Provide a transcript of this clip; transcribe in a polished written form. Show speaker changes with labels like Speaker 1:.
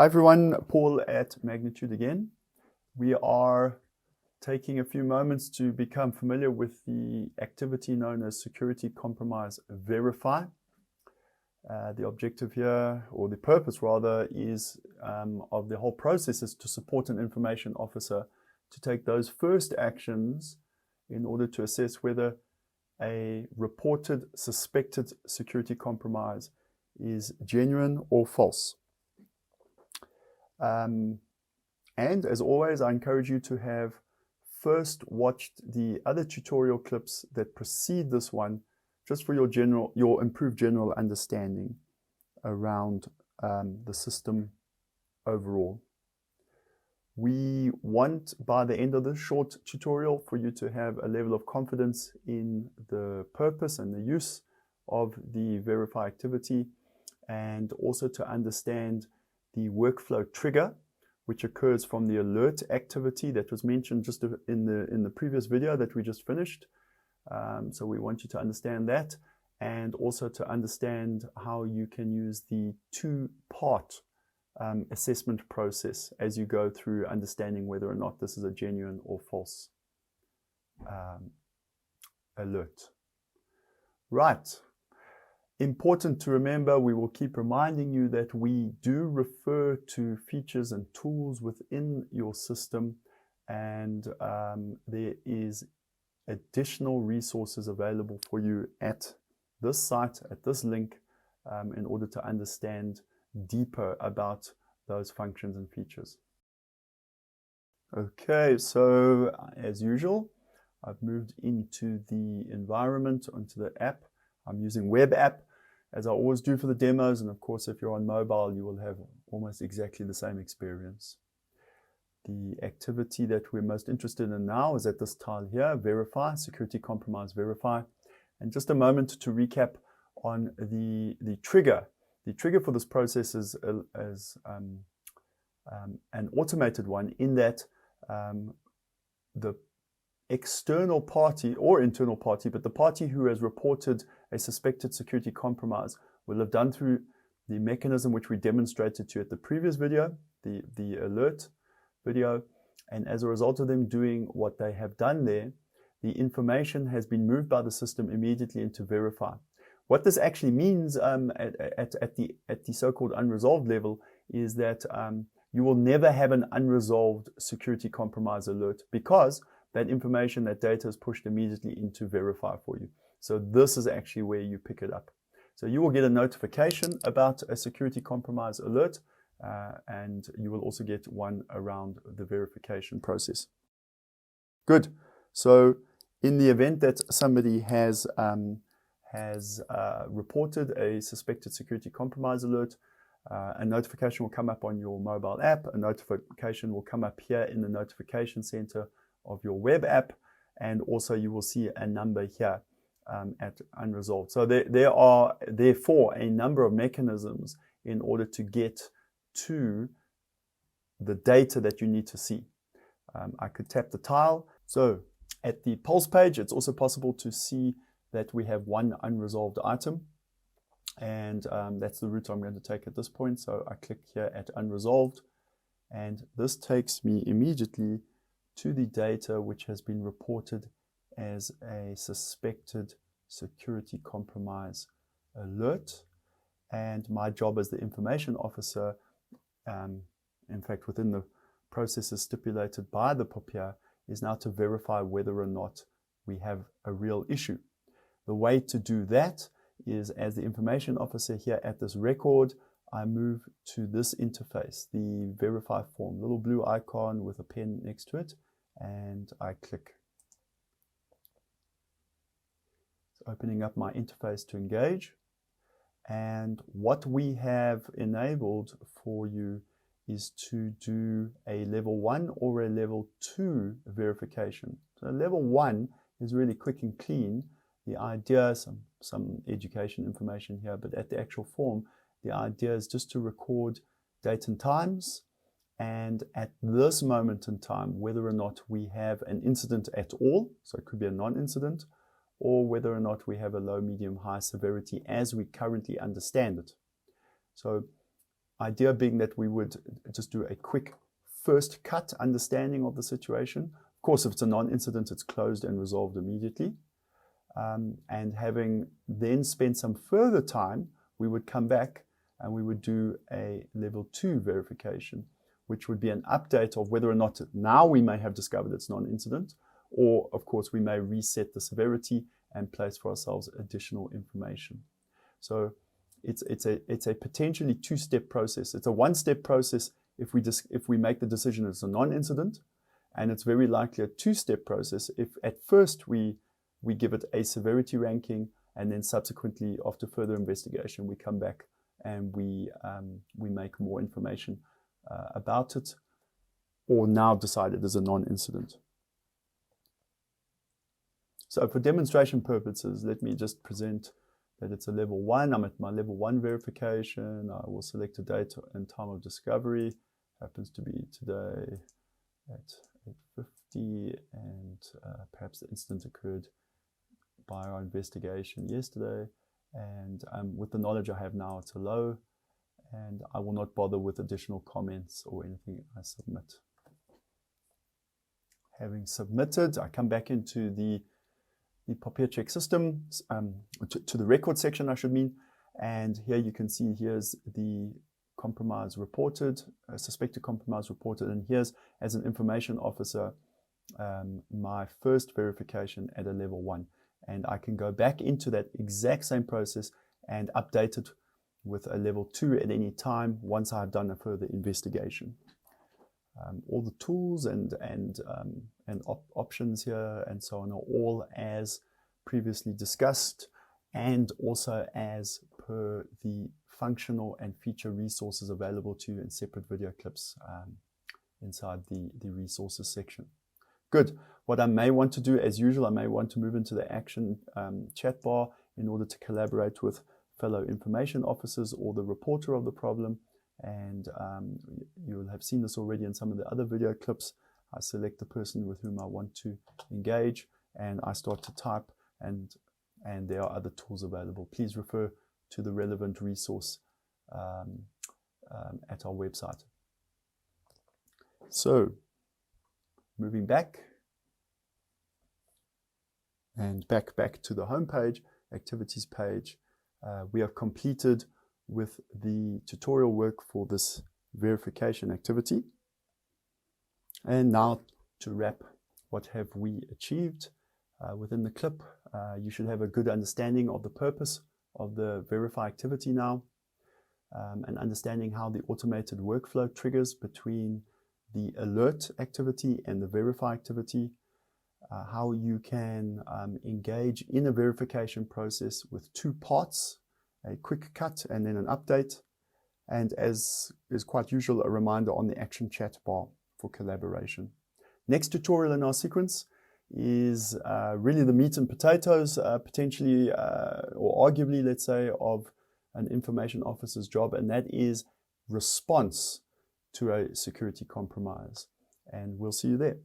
Speaker 1: Hi everyone, Paul at Magnitude again. We are taking a few moments to become familiar with the activity known as Security Compromise Verify. The objective here, or the purpose rather, is of the whole process is to support an information officer to take those first actions in order to assess whether a reported suspected security compromise is genuine or false. And as always, I encourage you to have first watched the other tutorial clips that precede this one, just for your improved general understanding around the system overall. We want, by the end of this short tutorial, for you to have a level of confidence in the purpose and the use of the Verify activity, and also to understand the workflow trigger, which occurs from the alert activity that was mentioned just in the previous video that we just finished. So we want you to understand that, and also to understand how you can use the two-part assessment process as you go through understanding whether or not this is a genuine or false alert. Right. Important to remember, we will keep reminding you that we do refer to features and tools within your system, and there is additional resources available for you at this site, at this link, in order to understand deeper about those functions and features. Okay, so as usual, I've moved into the environment, onto the app. I'm using web app, as I always do for the demos, and of course if you're on mobile you will have almost exactly the same experience. The activity that we're most interested in now is at this tile here, Verify, Security Compromise Verify. And just a moment to recap on the trigger. The trigger for this process is an automated one, in that the external party or internal party, but the party who has reported a suspected security compromise will have done through the mechanism which we demonstrated to you at the previous video, the alert video, and as a result of them doing what they have done there, the information has been moved by the system immediately into Verify. What this actually means at the so-called unresolved level is that you will never have an unresolved security compromise alert, because that information, that data is pushed immediately into Verify for you. So this is actually where you pick it up. So you will get a notification about a security compromise alert, and you will also get one around the verification process. Good. So in the event that somebody has reported a suspected security compromise alert, a notification will come up on your mobile app. A notification will come up here in the notification center of your web app, and also you will see a number here at unresolved. So there are therefore a number of mechanisms in order to get to the data that you need to see. I could tap the tile. So at the pulse page, it's also possible to see that we have one unresolved item, and that's the route I'm going to take at this point. So I click here at unresolved, and this takes me immediately to the data which has been reported as a suspected security compromise alert. And my job as the information officer, in fact within the processes stipulated by the POPIA, is now to verify whether or not we have a real issue. The way to do that is, as the information officer here at this record, I move to this interface, the Verify form, little blue icon with a pen next to it, and I click. It's opening up my interface to engage. And what we have enabled for you is to do a level 1 or a level 2 verification. So level 1 is really quick and clean. The idea, some education information here, but at the actual form, the idea is just to record date and times, and at this moment in time, whether or not we have an incident at all, so it could be a non-incident, or whether or not we have a low, medium, high severity as we currently understand it. So idea being that we would just do a quick first cut understanding of the situation. Of course, if it's a non-incident, it's closed and resolved immediately. And having then spent some further time, we would come back and we would do a level 2 verification, which would be an update of whether or not now we may have discovered it's non-incident, or of course we may reset the severity and place for ourselves additional information. So it's a potentially two-step process. It's a one-step process if we make the decision it's a non-incident, and it's very likely a two-step process if at first we give it a severity ranking, and then subsequently after further investigation we come back and we make more information about it, or now decide it is a non-incident. So for demonstration purposes, let me just present that it's a level 1. I'm at my level 1 verification. I will select a date and time of discovery. Happens to be today at 8:50, and perhaps the incident occurred by our investigation yesterday. And with the knowledge I have now, it's a low, and I will not bother with additional comments or anything. I submit. Having submitted, I come back into the POPIacheck system, to the record section, I should mean, and here you can see here's the compromise reported, suspected compromise reported, and here's, as an information officer, my first verification at a level 1. And I can go back into that exact same process and update it with a level 2 at any time once I've done a further investigation. All the tools and options here and so on are all as previously discussed, and also as per the functional and feature resources available to you in separate video clips inside the resources section. Good. What I may want to do, as usual, I may want to move into the action chat bar in order to collaborate with fellow information officers or the reporter of the problem. And you will have seen this already in some of the other video clips. I select the person with whom I want to engage, and I start to type, and there are other tools available. Please refer to the relevant resource at our website. So, moving back, and back to the home page, activities page, we have completed with the tutorial work for this verification activity. And now to wrap, what have we achieved within the clip? You should have a good understanding of the purpose of the verify activity now, and understanding how the automated workflow triggers between the alert activity and the verify activity, how you can engage in a verification process with two parts, a quick cut and then an update, and as is quite usual, a reminder on the action chat bar for collaboration. Next tutorial in our sequence is really the meat and potatoes, potentially or arguably, let's say, of an information officer's job, and that is response to a security compromise. And we'll see you there.